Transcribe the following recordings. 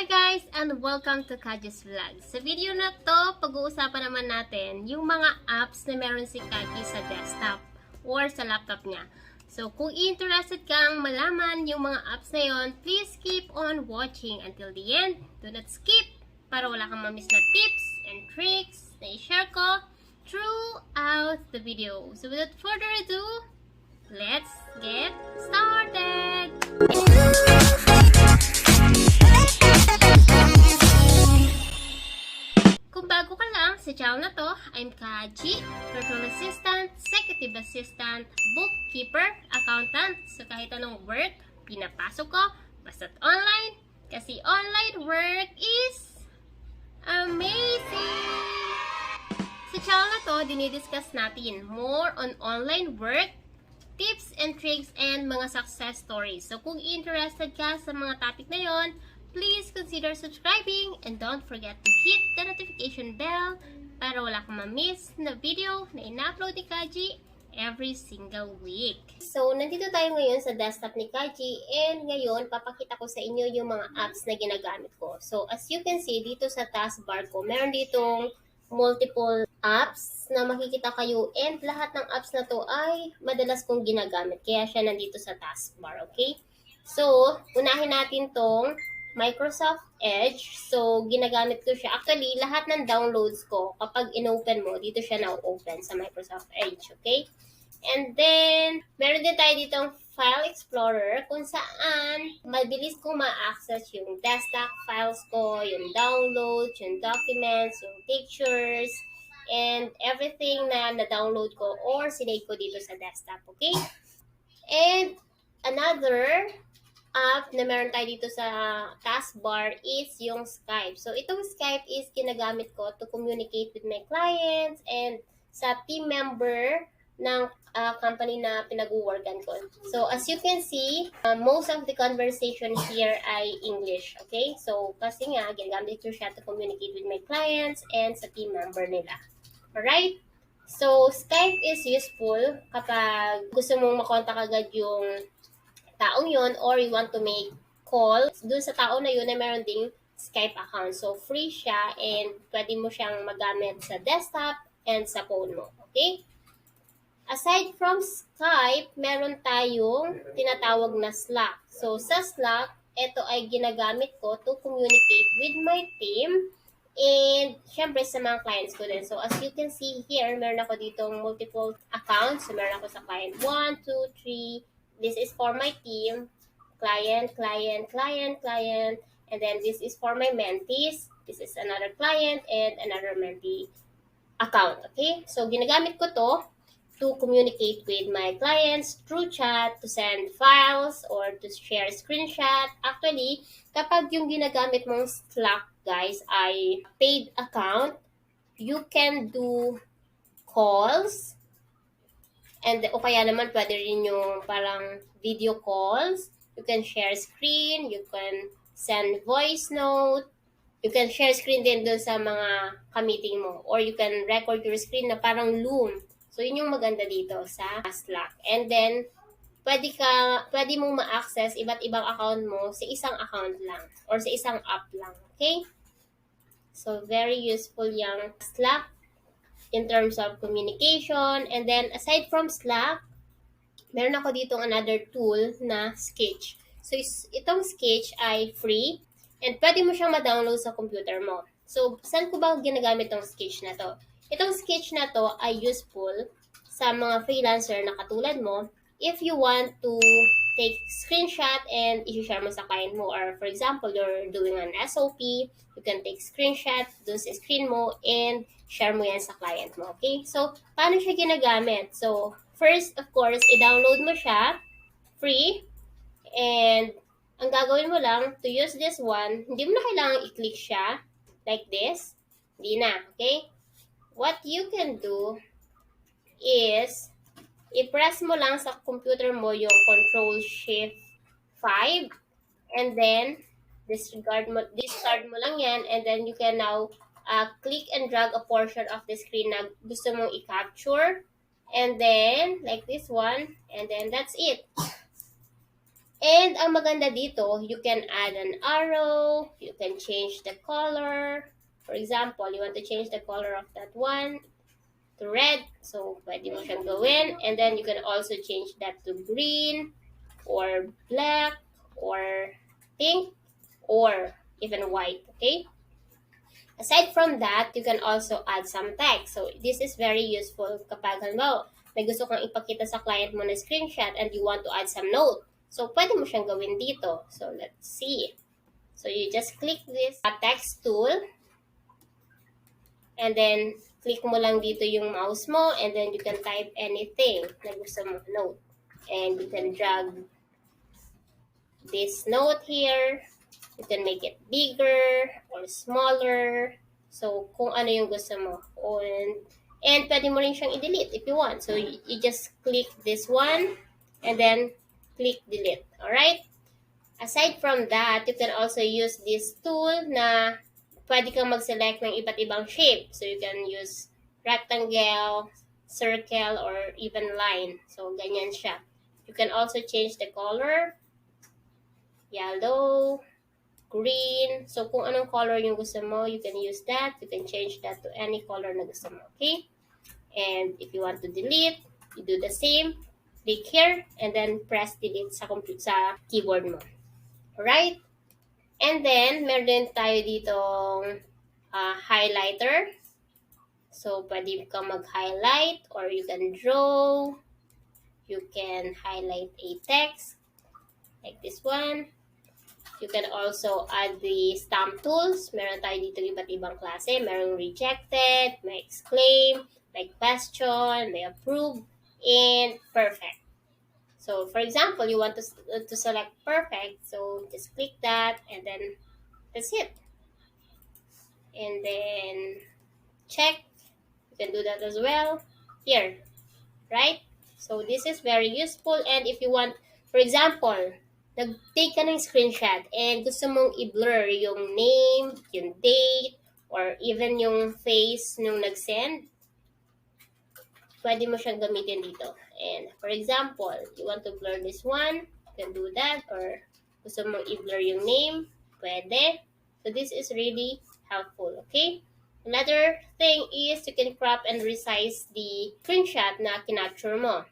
guys, and welcome to KAJEA'S vlog. Sa video na to, pag-uusapan naman natin yung mga apps na meron si Kaji sa desktop or sa laptop niya. So, kung interested kang malaman yung mga apps na yon, please keep on watching until the end. Do not skip para wala kang mamiss na tips and tricks na i-share ko throughout the video. So, without further ado, let's get started! Kung bago ka lang sa channel na to, I'm Kaji, virtual assistant, executive assistant, bookkeeper, accountant. So kahit anong work, pinapasok ko, basta't online, kasi online work is amazing! Sa channel na to, dinidiscuss natin more on online work, tips and tricks, and mga success stories. So kung interested ka sa mga topic na yon, please consider subscribing and don't forget to hit the notification bell para wala kang ma-miss na video na ina-upload ni Kaji every single week. So, nandito tayo ngayon sa desktop ni Kaji and ngayon papakita ko sa inyo yung mga apps na ginagamit ko. So, as you can see dito sa taskbar ko, meron ditong multiple apps na makikita kayo and lahat ng apps na to ay madalas kong ginagamit. Kaya siya nandito sa taskbar, okay? So, unahin natin tong Microsoft Edge. So, ginagamit ko siya. Actually, lahat ng downloads ko, kapag in-open mo, dito siya na-open sa Microsoft Edge, okay? And then, meron din tayo ditong File Explorer kung saan mabilis kong ma-access yung desktop files ko, yung downloads, yung documents, yung pictures, and everything na na-download ko or sinave ko dito sa desktop, okay? And another app na meron tayo dito sa taskbar is yung Skype. So, itong Skype is ginagamit ko to communicate with my clients and sa team member ng company na pinag-workan ko. So, as you can see, most of the conversation here ay English. Okay? So, kasi nga, ginagamit ko siya to communicate with my clients and sa team member nila. Alright? So, Skype is useful kapag gusto mong makontak agad yung taong yun or you want to make calls dun sa tao na yun na meron ding Skype account. So, free siya and pwede mo siyang magamit sa desktop and sa phone mo. Okay? Aside from Skype, meron tayong tinatawag na Slack. So, sa Slack, ito ay ginagamit ko to communicate with my team and syempre sa mga clients ko din. So, as you can see here, meron ako ditong multiple accounts. So, meron ako sa client 1, 2, 3. This is for my team, client, client, client, client, and then this is for my mentees. This is another client and another mentee account, okay? So, ginagamit ko to communicate with my clients through chat, to send files, or to share screenshot. Actually, kapag yung ginagamit mong Slack, guys, ay paid account, you can do calls, and o kaya naman pwede rin yung parang video calls. You can share screen, you can send voice note, you can share screen din doon sa mga ka-meeting mo. Or you can record your screen na parang Loom. So, yun yung maganda dito sa Slack. And then, pwede mong ma-access iba't ibang account mo sa isang account lang or sa isang app lang. Okay? So, very useful yung Slack in terms of communication. And then, aside from Slack, meron ako dito another tool na Sketch. So, itong Sketch ay free and pwede mo siyang ma-download sa computer mo. So, saan ko ba ginagamit itong Sketch na to? Itong Sketch na to ay useful sa mga freelancer na katulad mo if you want to take screenshot and i-share mo sa client mo. Or for example, you're doing an SOP, you can take screenshot doon sa screen mo and share mo yan sa client mo. Okay? So, paano siya ginagamit? So, first, of course, i-download mo siya, free, and ang gagawin mo lang, to use this one, hindi mo na kailangan i-click siya, like this. Hindi na, okay? What you can do is, i-press mo lang sa computer mo yung Control-Shift-5, and then, discard mo lang yan, and then you can now click and drag a portion of the screen na gusto mong i-capture, and then, like this one, and then that's it. And ang maganda dito, you can add an arrow, you can can change the color. For example, you want to change the color of that one to red. So, pwede mo siyang gawin. And then, you can also change that to green or black or pink or even white. Okay? Aside from that, you can also add some text. So, this is very useful kapag halimbawa, may gusto kang ipakita sa client mo na screenshot and you want to add some note. So, pwede mo siyang gawin dito. So, let's see. So, you just click this text tool and then click mo lang dito yung mouse mo and then you can type anything na gusto mo note. And you can drag this note here. You can make it bigger or smaller. So, kung ano yung gusto mo. And pwede mo rin siyang i-delete if you want. So, you just click this one and then click delete. Alright? Aside from that, you can also use this tool na pwede kang mag-select ng iba't ibang shape. So, you can use rectangle, circle, or even line. So, ganyan siya. You can also change the color. Yellow, green. So, kung anong color yung gusto mo, you can use that. You can change that to any color na gusto mo. Okay? And if you want to delete, you do the same. Click here, and then press delete sa keyboard mo. Alright? And then, meron din tayo ditong highlighter. So, pwede kang mag-highlight or you can draw. You can highlight a text like this one. You can also add the stamp tools. Meron tayo dito iba't ibang klase. Merong rejected, may exclaim, may question, may approve, and perfect. So, for example, you want to select perfect. So, just click that and then that's it. And then check. You can do that as well here. Right? So, this is very useful. And if you want, for example, nag-take ka ng screenshot and gusto mong i-blur yung name, yung date, or even yung face nung nag-send, pwede mo siyang gamitin dito. And for example, you want to blur this one, you can do that. Or gusto mong i-blur yung name, pwede. So this is really helpful, okay? Another thing is you can crop and resize the screenshot na kinapture mo.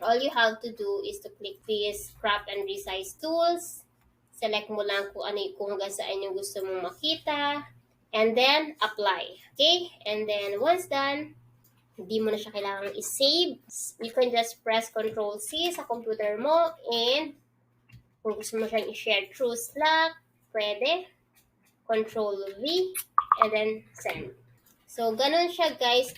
All you have to do is to click this crop and resize tools. Select mo lang kung hanggang saan yung gusto mong makita. And then, apply. Okay? And then, once done, hindi mo na siya kailangan i-save. You can just press Ctrl-C sa computer mo. And, kung gusto mo siyang i-share through Slack, pwede. Ctrl-V. And then, send. So, ganun siya guys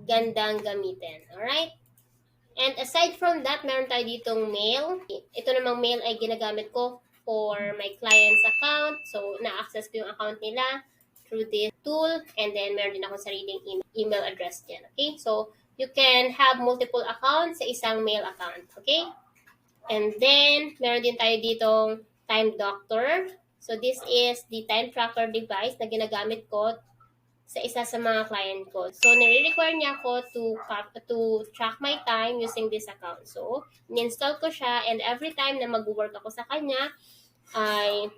gandang gamitin. Alright? And aside from that, meron tayo ditong mail. Ito namang mail ay ginagamit ko for my client's account. So, na-access ko yung account nila through this tool. And then, meron din akong sariling email address dyan. Okay? So, you can have multiple accounts sa isang mail account. Okay? And then, meron din tayo ditong Time Doctor. So, this is the time tracker device na ginagamit ko sa isa sa mga client ko. So, nire-require niya ako to track my time using this account. So, in-install ko siya and every time na mag-work ako sa kanya, ay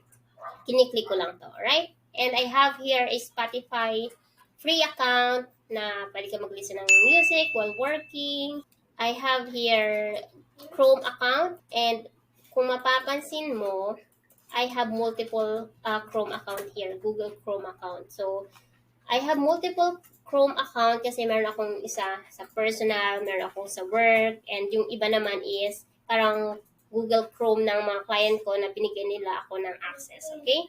kiniklik ko lang to. Alright? And I have here a Spotify free account na pwede ka mag-listen ng music while working. I have here Chrome account and kung mapapansin mo, I have multiple Chrome account here, Google Chrome account. So, I have multiple Chrome account kasi meron akong isa sa personal, meron akong sa work, and yung iba naman is parang Google Chrome ng mga client ko na binigyan nila ako ng access, okay?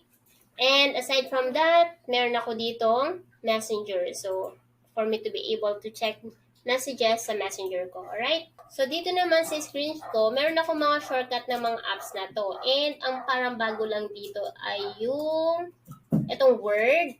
And aside from that, meron ako ditong Messenger. So, for me to be able to check messages sa Messenger ko, alright? So, dito naman sa screen ko, meron akong mga shortcut na mga apps na to. And ang parang bago lang dito ay yung itong Word,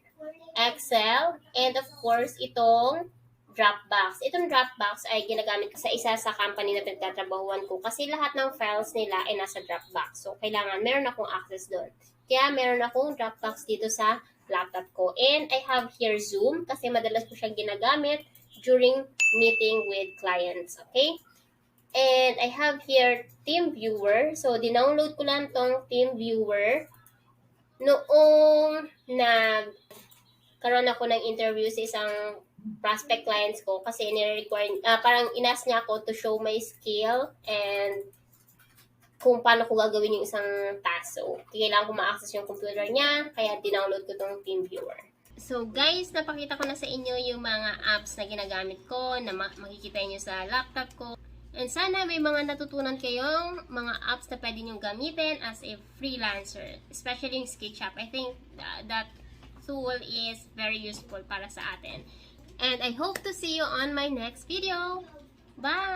Excel, and of course, itong Dropbox. Itong Dropbox ay ginagamit ko sa isa sa company na pinagtatrabahuan ko kasi lahat ng files nila ay nasa Dropbox. So, kailangan meron akong access doon. Kaya meron akong Dropbox dito sa laptop ko. And I have here Zoom kasi madalas ko siyang ginagamit during meeting with clients. Okay? And I have here TeamViewer. So, dinownload ko lang tong TeamViewer Noong nagkaroon ako ng interview sa isang prospect clients ko kasi parang inas niya ako to show my skill and kung paano ko gagawin yung isang task. So, kailangan ko ma-access yung computer niya, kaya dinownload ko tong TeamViewer. So guys, napakita ko na sa inyo yung mga apps na ginagamit ko, na makikita nyo sa laptop ko. And sana may mga natutunan kayong mga apps na pwede nyo gamitin as a freelancer. Especially yung SketchUp. I think that tool is very useful para sa atin. And I hope to see you on my next video. Bye!